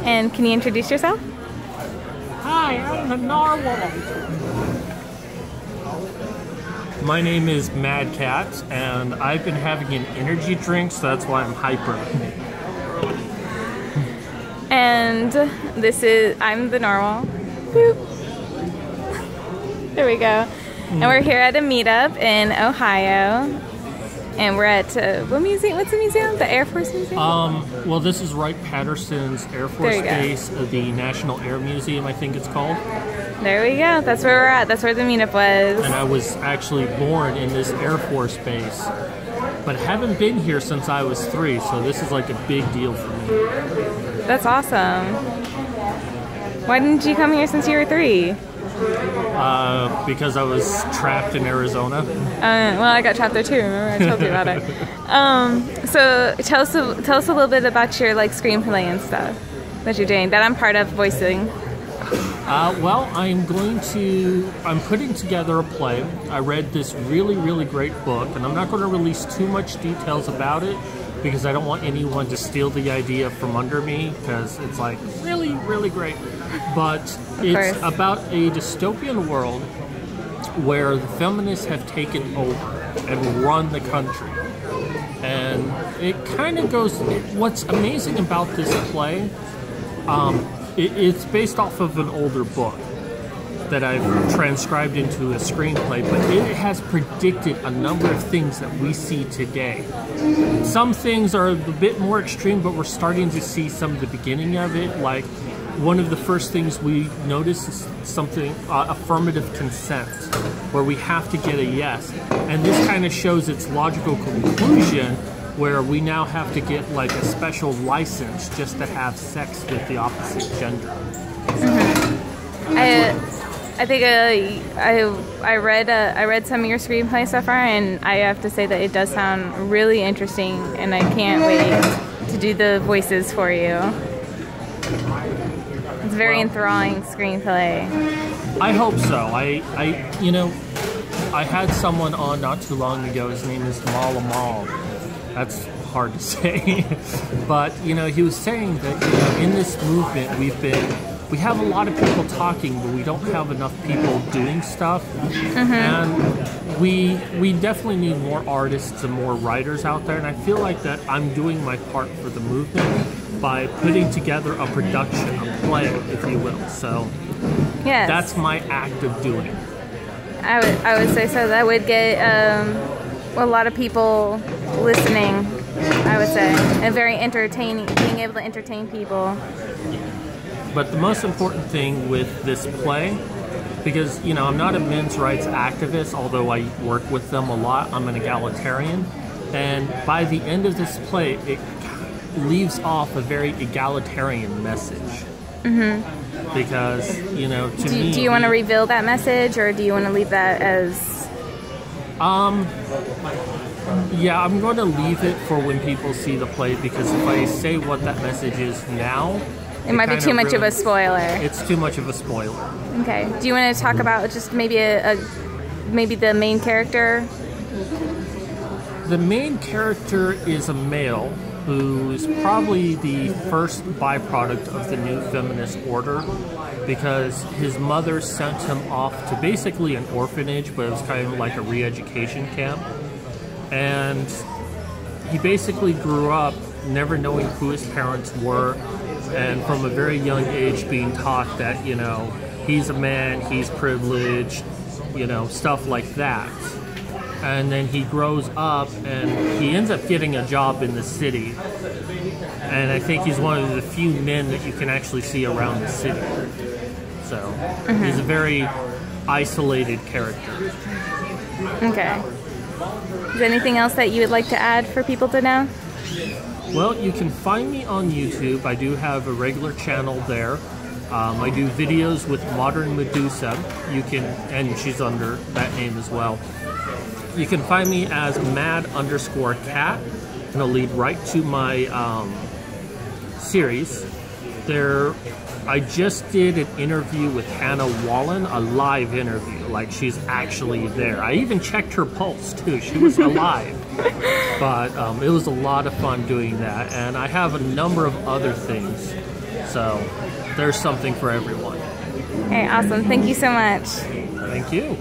And can you introduce yourself? Hi, I'm the Narwhal. My name is Mad Cat, and I've been having an energy drink, so that's why I'm hyper. And I'm the Narwhal. Boop. There we go. And we're here at a meetup in Ohio. And we're at, what museum? What's the museum? The Air Force Museum? Well, this is Wright-Patterson's Air Force Base, the National Air Museum, I think it's called. There we go. That's where we're at. That's where the meetup was. And I was actually born in this Air Force Base, but haven't been here since I was 3, so this is like a big deal for me. That's awesome. Why didn't you come here since you were 3? Because I was trapped in Arizona. Well, I got trapped there too. Remember, I told you about it. So tell us a little bit about your screenplay and stuff that you're doing. That I'm part of voicing. Well, I'm putting together a play. I read this really, really great book, and I'm not going to release too much details about it because I don't want anyone to steal the idea from under me, because it's really, really great. But it's about a dystopian world where the feminists have taken over and run the country. And it kind of goes, what's amazing about this play, it's based off of an older book that I've transcribed into a screenplay, but it has predicted a number of things that we see today. Some things are a bit more extreme, but we're starting to see some of the beginning of it. Like, one of the first things we notice is something, affirmative consent, where we have to get a yes. And this kind of shows its logical conclusion, where we now have to get a special license just to have sex with the opposite gender. I think I read some of your screenplay so far, and I have to say that it does sound really interesting, and I can't wait to do the voices for you. It's a very enthralling screenplay. I hope so. I had someone on not too long ago. His name is Jamal Amal. That's hard to say, but he was saying that in this movement we have a lot of people talking, but we don't have enough people doing stuff. And we definitely need more artists and more writers out there. And I feel like that I'm doing my part for the movement by putting together a production, a play, if you will. So that's my act of doing it. I would say so. That would get a lot of people listening, I would say, and very entertaining, being able to entertain people. But the most important thing with this play, because I'm not a men's rights activist, although I work with them a lot, I'm an egalitarian, and by the end of this play it leaves off a very egalitarian message. Because to me, do you want to reveal that message, or do you want to leave that as yeah, I'm going to leave it for when people see the play, because if I say what that message is now, it might be too much of a spoiler. It's too much of a spoiler. Okay. Do you want to talk about just maybe maybe the main character? The main character is a male who is probably the first byproduct of the new feminist order, because his mother sent him off to basically an orphanage, but it was kind of like a re-education camp. And he basically grew up never knowing who his parents were, and from a very young age being taught that, he's a man, he's privileged, stuff like that. And then he grows up and he ends up getting a job in the city. And I think he's one of the few men that you can actually see around the city. So he's a very isolated character. Okay. Is there anything else that you would like to add for people to know? Well, you can find me on YouTube. I do have a regular channel there. I do videos with Modern Medusa. And she's under that name as well. You can find me as mad_cat, and it'll lead right to my series. I just did an interview with Hannah Wallen, a live interview. She's actually there. I even checked her pulse too. She was alive. But it was a lot of fun doing that, and I have a number of other things. So there's something for everyone. Okay, awesome. Thank you so much. Thank you.